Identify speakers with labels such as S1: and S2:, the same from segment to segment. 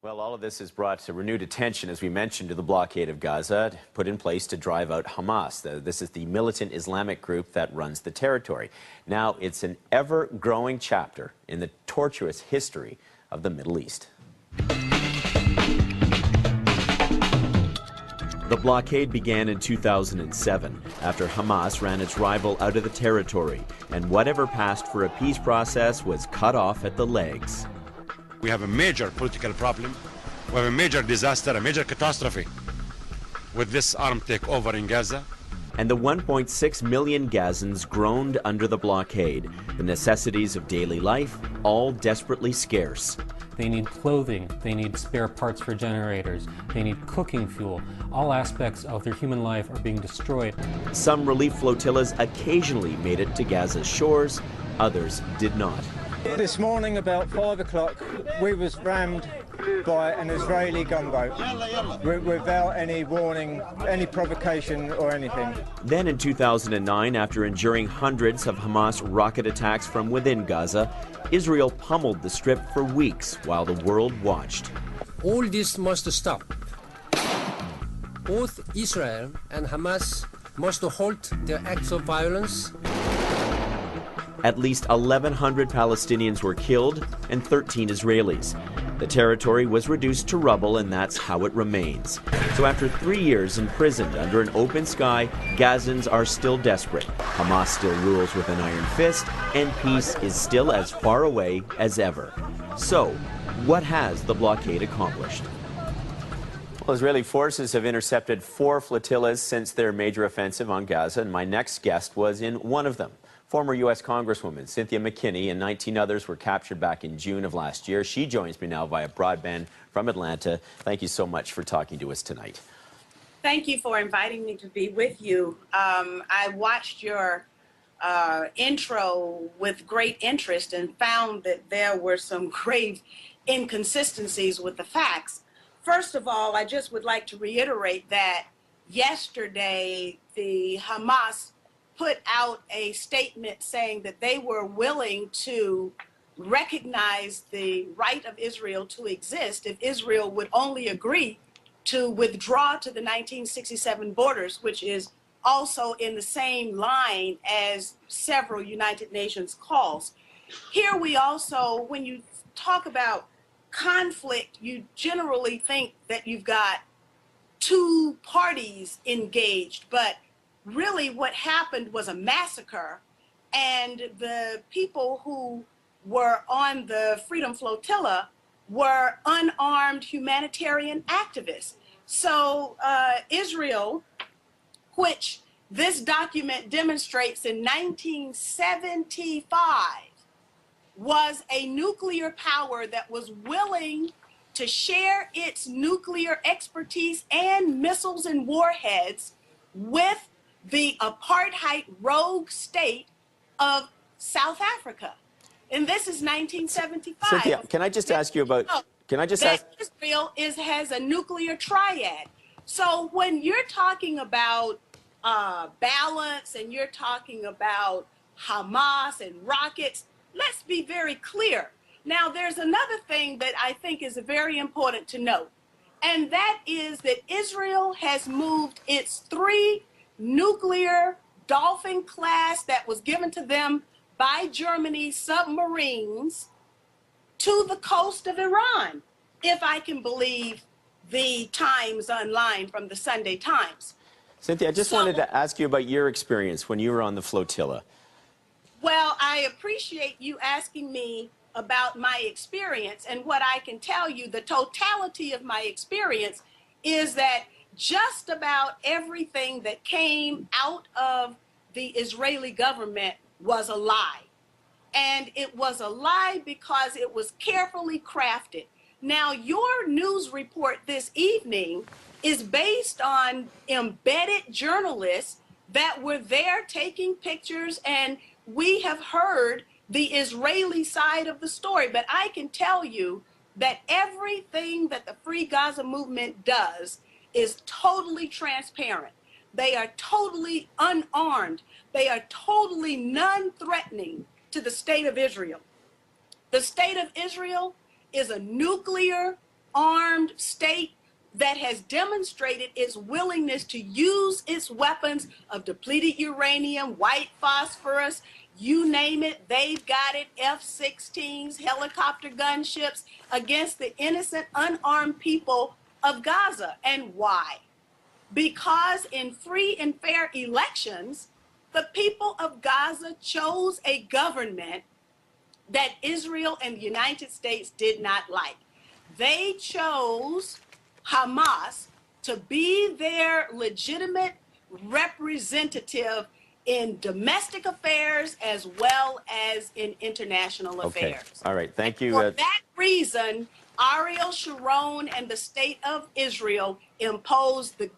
S1: Well, all of this has brought renewed attention, as we mentioned, to the blockade of Gaza, put in place to drive out Hamas. This is the militant Islamic group that runs the territory. Now, it's an ever-growing chapter in the tortuous history of the Middle East. The blockade began in 2007 after Hamas ran its rival out of the territory, and whatever passed for a peace process was cut off at the legs.
S2: We have a major political problem. We have a major disaster, a major catastrophe with this armed takeover in Gaza.
S1: And the 1.6 million Gazans groaned under the blockade. The necessities of daily life, all desperately scarce.
S3: They need clothing, they need spare parts for generators, they need cooking fuel. All aspects of their human life are being destroyed.
S1: Some relief flotillas occasionally made it to Gaza's shores, others did not.
S4: This morning about 5 o'clock we was rammed by an Israeli gunboat without any warning, any provocation or anything.
S1: Then in 2009, after enduring hundreds of Hamas rocket attacks from within Gaza, Israel pummeled the strip for weeks while the world watched.
S5: All this must stop. Both Israel and Hamas must halt their acts of violence.
S1: At least 1,100 Palestinians were killed and 13 Israelis. The territory was reduced to rubble, and that's how it remains. So after 3 years imprisoned under an open sky, Gazans are still desperate. Hamas still rules with an iron fist, and peace is still as far away as ever. So, what has the blockade accomplished? Well, Israeli forces have intercepted 4 flotillas since their major offensive on Gaza, and my next guest was in one of them. Former U.S. Congresswoman Cynthia McKinney and 19 others were captured back in June of last year. She joins me now via broadband from Atlanta. Thank you so much for talking to us tonight.
S6: Thank you for inviting me to be with you. I watched your intro with great interest and found that there were some grave inconsistencies with the facts. First of all, I just would like to reiterate that yesterday the Hamas put out a statement saying that they were willing to recognize the right of Israel to exist if Israel would only agree to withdraw to the 1967 borders, which is also in the same line as several United Nations calls. Here we also, when you talk about conflict, you generally think that you've got two parties engaged, but really what happened was a massacre, and the people who were on the Freedom Flotilla were unarmed humanitarian activists. So Israel, which this document demonstrates in 1975, was a nuclear power that was willing to share its nuclear expertise and missiles and warheads with the apartheid rogue state of South Africa. And this is 1975.
S1: Cynthia, can I just ask you about,
S6: Israel has a nuclear triad. So when you're talking about balance and you're talking about Hamas and rockets, let's be very clear. Now, there's another thing that I think is very important to note, and that is that Israel has moved its 3 nuclear Dolphin class that was given to them by Germany's submarines to the coast of Iran, if I can believe the Times online from the Sunday Times.
S1: Cynthia, I just wanted to ask you about your experience when you were on the flotilla.
S6: Well, I appreciate you asking me about my experience, and what I can tell you, the totality of my experience is that just about everything that came out of the Israeli government was a lie. And it was a lie because it was carefully crafted. Now, your news report this evening is based on embedded journalists that were there taking pictures, and we have heard the Israeli side of the story. But I can tell you that everything that the Free Gaza movement does is totally transparent. They are totally unarmed. They are totally non-threatening to the state of Israel. The state of Israel is a nuclear armed state that has demonstrated its willingness to use its weapons of depleted uranium, white phosphorus, you name it, they've got it, F-16s, helicopter gunships, against the innocent, unarmed people of Gaza. And why? Because in free and fair elections, the people of Gaza chose a government that Israel and the United States did not like. They chose Hamas to be their legitimate representative in domestic affairs as well as in international affairs.
S1: All right. Thank you.
S6: For that reason, Ariel Sharon and the state of Israel imposed the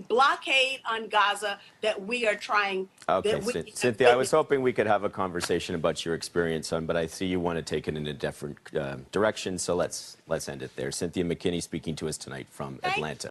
S6: blockade on Gaza that we are trying.
S1: Okay, Cynthia, I was hoping we could have a conversation about your experience but I see you want to take it in a different direction, so let's end it there. Cynthia McKinney speaking to us tonight from Atlanta.